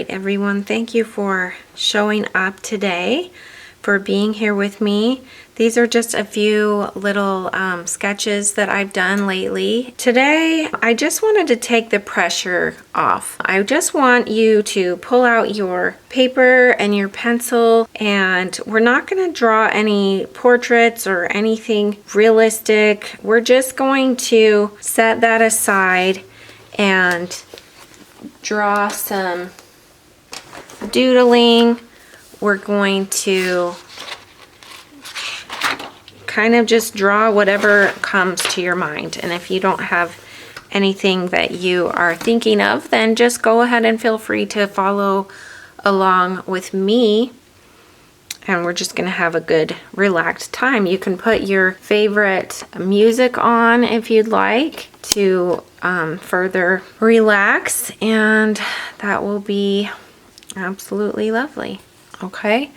right, everyone, thank you for showing up today, for being here with me. These are just a few little sketches that I've done lately. Today, I just wanted to take the pressure off. I just want you to pull out your paper and your pencil, and we're not going to draw any portraits or anything realistic. We're just going to set that aside and draw some doodling. We're going to kind of just draw whatever comes to your mind. And if you don't have anything that you are thinking of, then just go ahead and feel free to follow along with me. And we're just going to have a good relaxed time. You can put your favorite music on if you'd like to further relax, and that will be absolutely lovely. Okay,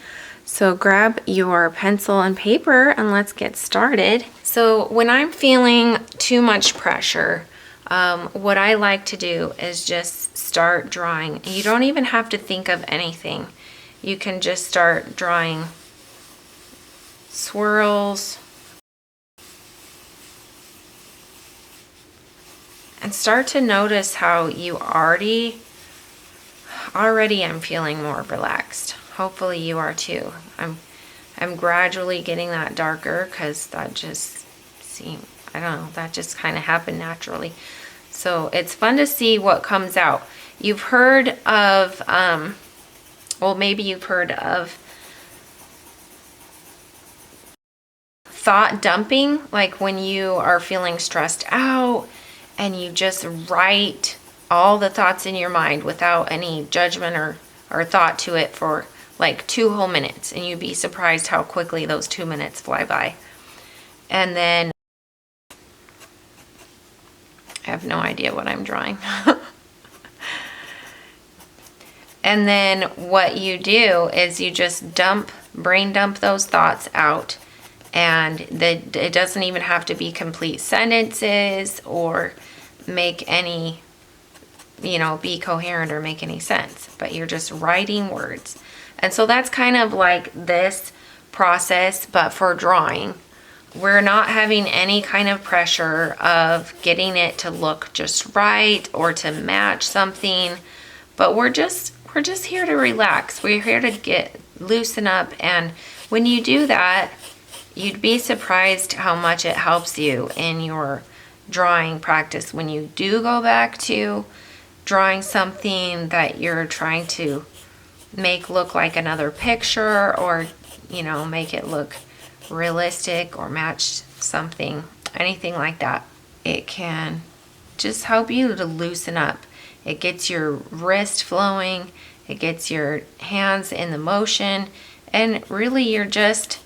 so grab your pencil and paper and let's get started. So when I'm feeling too much pressure, what I like to do is just start drawing. You don't even have to think of anything. You can just start drawing swirls and start to notice how you already am feeling more relaxed. Hopefully you are too. I'm gradually getting that darker because that just seemed, I don't know, that just kind of happened naturally. So it's fun to see what comes out. You've heard of well, maybe you've heard of thought dumping, like when you are feeling stressed out and you just write all the thoughts in your mind without any judgment or thought to it for like 2 whole minutes, and you'd be surprised how quickly those 2 minutes fly by. And then I have no idea what I'm drawing. And then what you do is you just brain dump those thoughts out. And it doesn't even have to be complete sentences or make any, be coherent or make any sense. But you're just writing words. And so that's kind of like this process, but for drawing. We're not having any kind of pressure of getting it to look just right or to match something. But we're just here to relax. We're here to loosen up, and when you do that, you'd be surprised how much it helps you in your drawing practice. When you do go back to drawing something that you're trying to make look like another picture, or make it look realistic or match something, anything like that, it can just help you to loosen up. It gets your wrist flowing, it gets your hands in the motion, and really you're just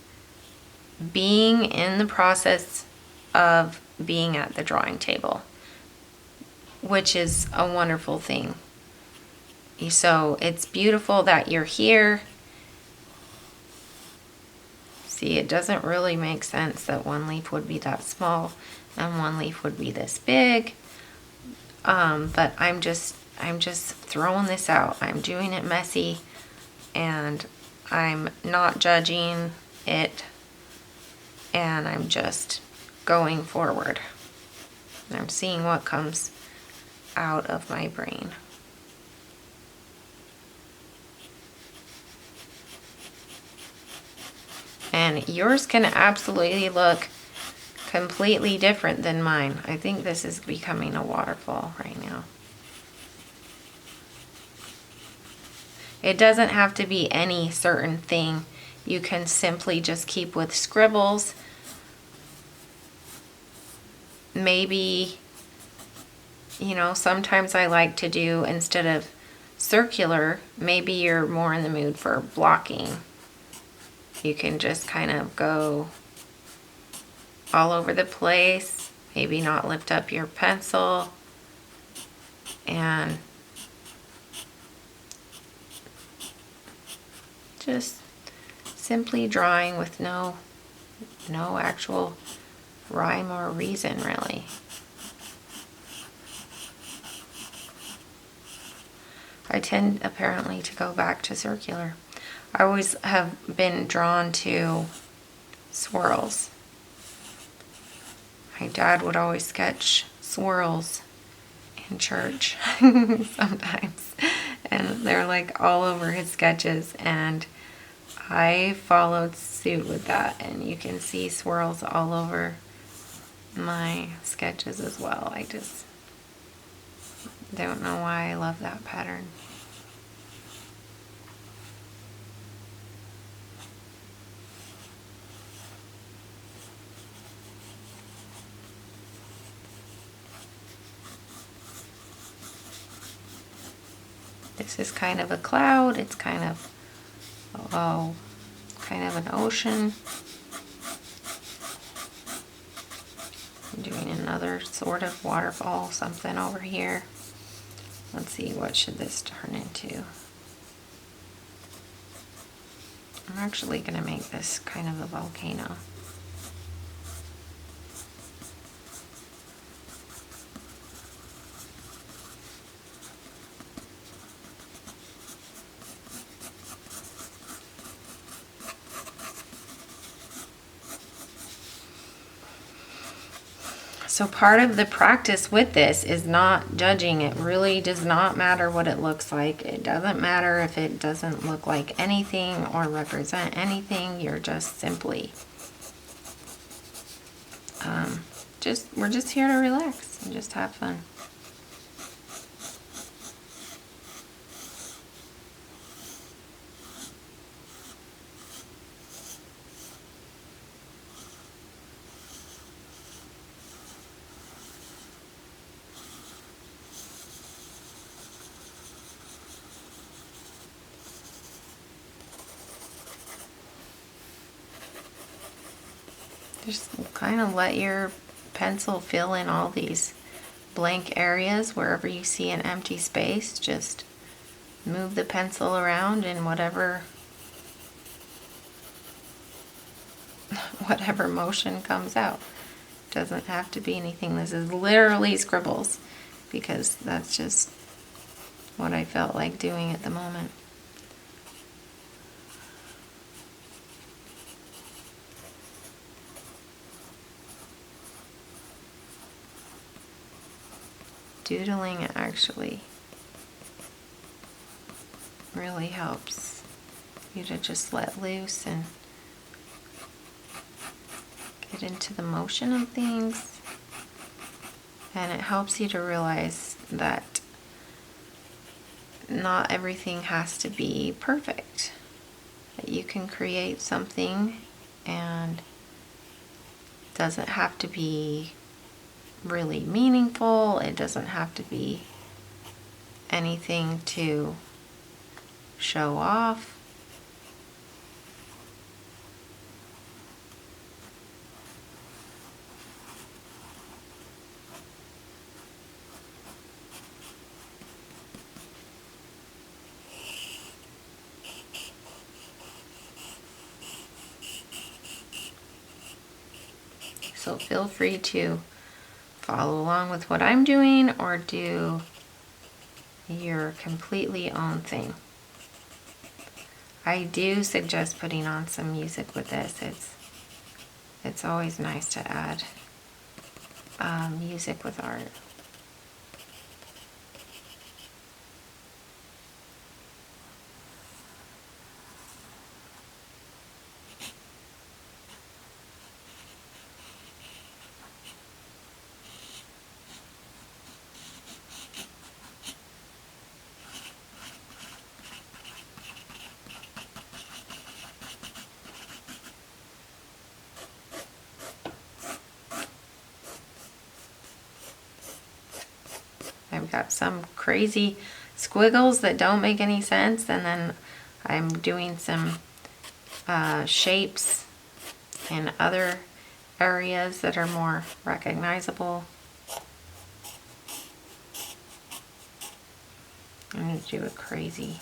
being in the process of being at the drawing table, which is a wonderful thing. So it's beautiful that you're here. See, it doesn't really make sense that one leaf would be that small and one leaf would be this big. But I'm just throwing this out. I'm doing it messy, and I'm not judging it, and I'm just going forward. I'm seeing what comes out of my brain. And yours can absolutely look completely different than mine. I think this is becoming a waterfall right now. It doesn't have to be any certain thing. You can simply just keep with scribbles. Maybe, sometimes I like to do, instead of circular, maybe you're more in the mood for blocking. You can just kind of go all over the place, maybe not lift up your pencil, and just simply drawing with no actual rhyme or reason, really. I tend apparently to go back to circular. I always have been drawn to swirls. My dad would always sketch swirls in church sometimes, and they're like all over his sketches, and I followed suit with that, and you can see swirls all over my sketches as well. I just don't know why I love that pattern. This is kind of a cloud. It's kind of, oh, kind of an ocean. I'm doing another sort of waterfall, something over here. Let's see, what should this turn into? I'm actually going to make this kind of a volcano. So part of the practice with this is not judging. It really does not matter what it looks like. It doesn't matter if it doesn't look like anything or represent anything. You're just simply, we're just here to relax and just have fun. Just kind of let your pencil fill in all these blank areas. Wherever you see an empty space, just move the pencil around in whatever motion comes out. Doesn't have to be anything. This is literally scribbles because that's just what I felt like doing at the moment. Doodling actually really helps you to just let loose and get into the motion of things, and it helps you to realize that not everything has to be perfect, that you can create something and it doesn't have to be really meaningful. It doesn't have to be anything to show off. So feel free to follow along with what I'm doing or do your completely own thing. I do suggest putting on some music with this. It's always nice to add music with art. I've got some crazy squiggles that don't make any sense, and then I'm doing some shapes in other areas that are more recognizable. I'm going to do a crazy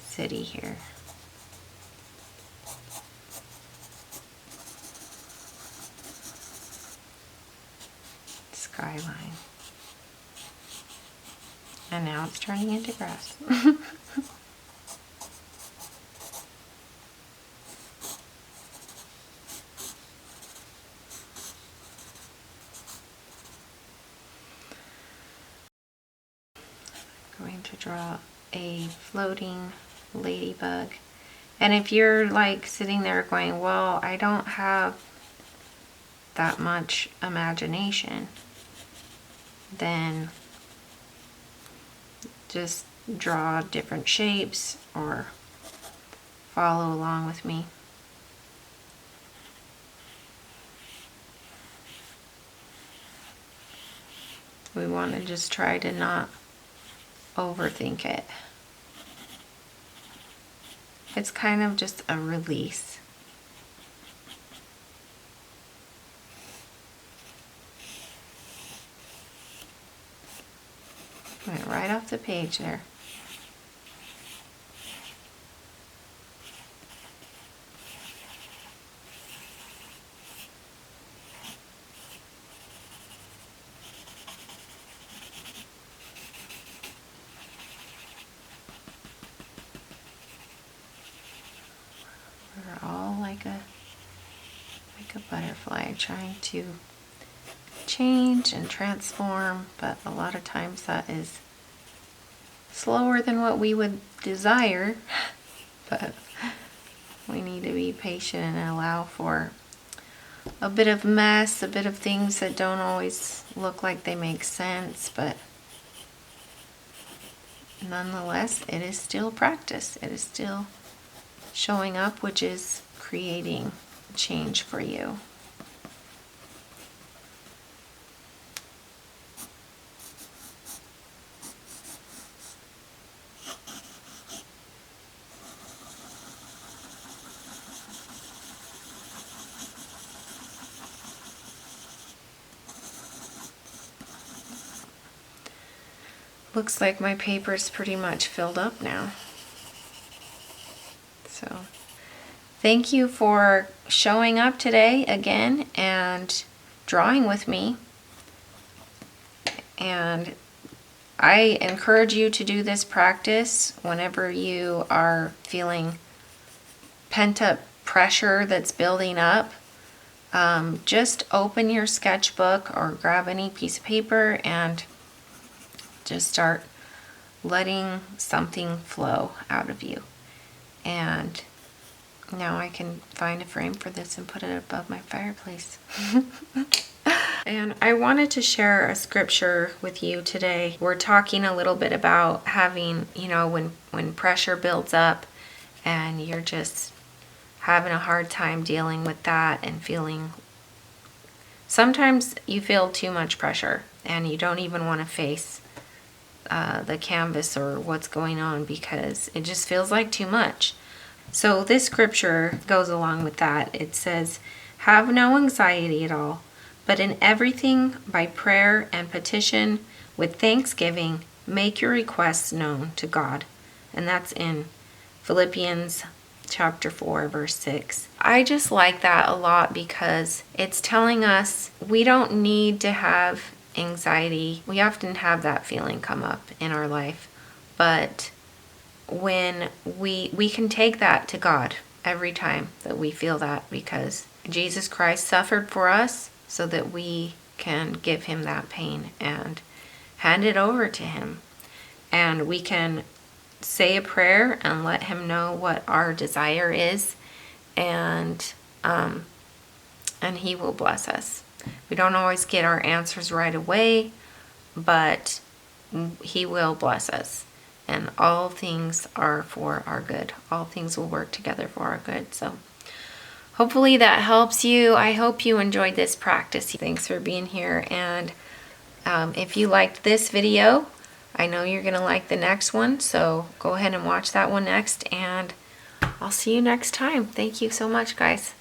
city here. Skyline. And now it's turning into grass. Going to draw a floating ladybug. And if you're like sitting there going, well, I don't have that much imagination, then just draw different shapes or follow along with me. We want to just try to not overthink it. It's kind of just a release. Went right off the page there. We're all like a butterfly trying to change and transform, but a lot of times that is slower than what we would desire. But we need to be patient and allow for a bit of mess, a bit of things that don't always look like they make sense, but nonetheless, it is still practice. It is still showing up, which is creating change for you. Looks like my paper's pretty much filled up now. So thank you for showing up today again and drawing with me. And I encourage you to do this practice whenever you are feeling pent-up pressure that's building up. Just open your sketchbook or grab any piece of paper and just start letting something flow out of you. And now I can find a frame for this and put it above my fireplace. And I wanted to share a scripture with you today. We're talking a little bit about having, when pressure builds up and you're just having a hard time dealing with that and feeling, sometimes you feel too much pressure and you don't even want to face the canvas or what's going on because it just feels like too much. So this scripture goes along with that. It says, "Have no anxiety at all, but in everything by prayer and petition with thanksgiving make your requests known to God." And that's in Philippians chapter 4, verse 6. I just like that a lot because it's telling us we don't need to have anxiety. We often have that feeling come up in our life, but when we can take that to God every time that we feel that, because Jesus Christ suffered for us so that we can give him that pain and hand it over to him, and we can say a prayer and let him know what our desire is, and he will bless us. We don't always get our answers right away, but he will bless us. And all things are for our good. All things will work together for our good. So hopefully that helps you. I hope you enjoyed this practice. Thanks for being here. And if you liked this video, I know you're going to like the next one. So go ahead and watch that one next. And I'll see you next time. Thank you so much, guys.